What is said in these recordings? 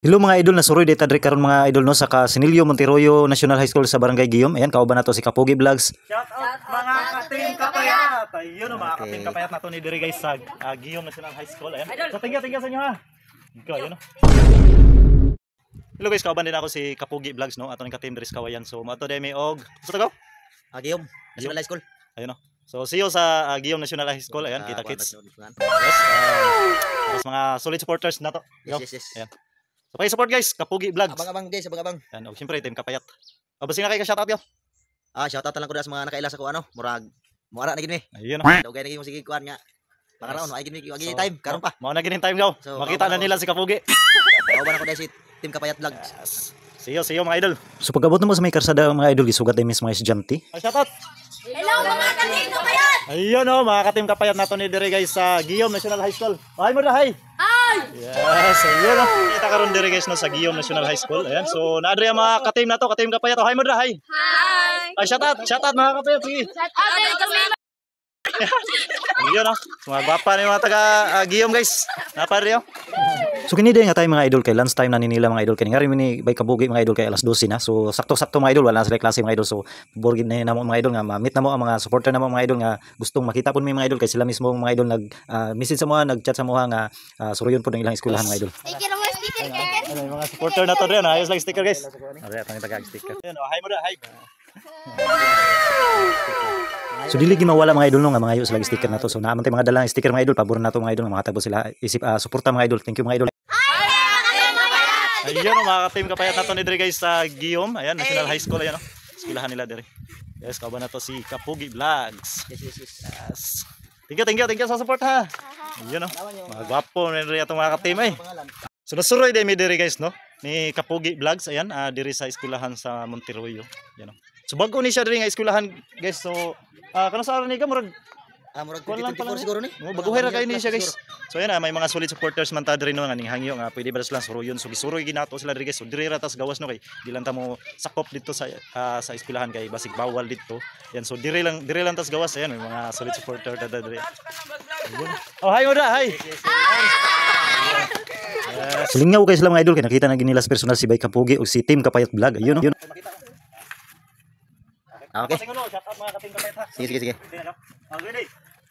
Hello mga idol, nasuroy data diri karon mga idol no sa Casinillo Monterroyo National High School sa Barangay Guiom. Ayan, kauban nato si Kapogi Vlogs. Shout out mga kating kapayat. Ayun mga kating kapayat nato ni diri guys sa Guiom National High School. Ayan. So tingga sa inyo ha. Ikaw yun no. Hello guys, kauban din ako si Kapogi Vlogs no. Ato ning ka-team diri sa Kawayan. So mato day may og. Sa tagaw? Guiom National High School. Ayun no. So see you sa Guiom National High School. Ayan, kita kits. Yes, mga solid supporters nato. Yes. Ayan. So support guys, Kapogi Vlogs. Abang-abang guys, abang-abang. Yan, siyempre team kapayat. Basi na kay ka shoutout yo. Shoutout lang ko sa mga nakaila sa ko ano, murag muara na gid mi. Ayun no. Dugay na gid mo sige kuan nga. Pakaraon ay gid mi wagi time karon pa. Mao na gid time daw. So, makita na nila si Kapogi. Kauban ako dahil si Team Kapayat Vlogs. Yes. See you mga idol. So pag-abot mo sa may karsada mga idol, gisugat ay mis mga estudyante. Shoutout. Hello mga kating kapayat! Ayun o, mga ka-team kapayat nato ni dire guys sa Guiom National High School. Hi mo na, hi! Hi! Yes, ayun o. Kita karon dire guys no, sa Guiom National High School. Ayan, so naadri ang mga ka-team nato, ka-team kapayat. Hi mo na, hi! Hi! Ay, shout out mga kapayat, sige. Shout out din kami! Ayun o, mga gwapa na yung mga taga Guiom guys. Napari o. So kini day nga tayo mga idol kay lunch time na nila mga idol kay ngari ni bay Kapogi mga idol kay alas 12 na. So sakto-sakto mga idol wala na sila klase mga idol. So borgid na namo mga idol nga ma-meet na mo ang mga supporter namo mga idol nga gustong makita pud mi mga idol kay sila mismo mga idol nag message sa mga nag-chat sa mga nga suruyon pud ang ilang eskwelahan mga idol. Sticker mo, sticker guys! Ano yung mga supporter nato rin, ayos lang sticker guys. Ari atong taga-sticker. Ayun o, hi mo na, hi. So dili gi mawala mga idol no nga mga ayo sila sticker nato. So naamon tay mga dalang sticker mga idol pabor nato mga idol nga makatabo sila isip suporta mga idol. Thank you mga idol. Ayun o, mga ka-team kapayat nato ni dire guys sa Guiom. Ayan, National High School. Ayan o, eskwelahan nila dire. Yes, kauban nato si Kapogi Vlogs. Yes. Thank you sa support ha. Ayun o, mga gwapo na rin itong mga ka-team eh. So nasuroy din mi dire guys no, ni Kapogi Vlogs. Ayan, dire sa eskwelahan sa Monterroyo. Ayan o. So bago ni siya dire nga eskwelahan guys. So, kano sa araw ni ka, murag Murag kuwan lang 24 siguro ni. baguhay ra kayo ni siya guys. So ayan may mga solid supporters man ta diri no nga ning hangyo nga pwede ba sila suruyon. So gisuroy ginato sila diri guys. So diri ra tas gawas no kay di lang ta mo sakop dito sa eskwelahan kay basig bawal dito. Yan so diri lang tas gawas. Ayan may mga solid supporter ta diri. Oh hi Oda, hi. So lingyaw kay sila mga idol kay nakita na nila sa personal si bay Kapogi ug si Team Kapayat Vlog. Ayun no. Okay. Shout out mga ka-team kapayat ha. Sige. Okay.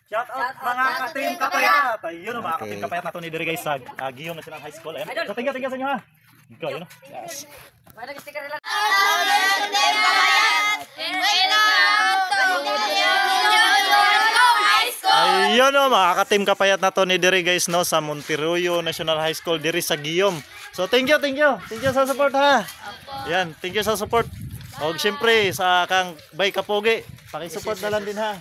Shout out mga ka-team kapayat. Ayun o, mga ka-team kapayat nato ni dire guys sa Guiom National High School. Ayan. So tingga sa inyo ha. Ikaw yun o. Yes. Sticker lang! Kating kapayat! Welcome to High School! Ayun o, mga ka-team kapayat nato ni dire guys no sa Monterroyo National High School dire sa Guiom. So thank you sa support ha. Yan, thank you sa support. Og syempre sa kang bay Kapogi, paki-support na lang din ha.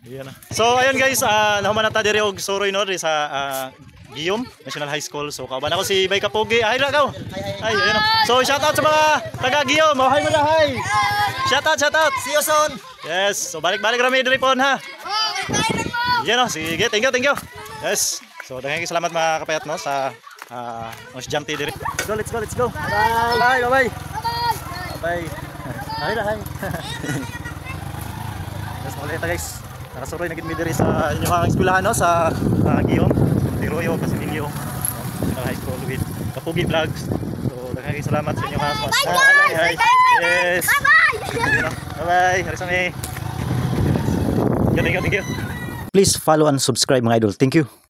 Ayan na. So ayun guys, nahuman na ta diri og suroy no diri sa Guiom National High School. So kauban ako si bay Kapogi. Ay ra kaw. Ay ayun. So shout out sa mga taga Guiom. Oh, hi mo na hi. Shout out. See you soon. Yes. So balik rami diri pon ha. Yan o, sige. Thank you. Yes. So daghang salamat mga kapayat no sa mga estudyante diri. Let's go. Bye. Bye. Hi. Yes, ulit guys. Nakasuroy na gid mi diri sa inyong mga eskwelahan no sa Guiom, Monterroyo, Casinillo High School with Kapogi Vlogs. So daghang salamat sa inyong mga support. Yes. Bye. Harisame. Thank you. Please follow and subscribe mga idol. Thank you.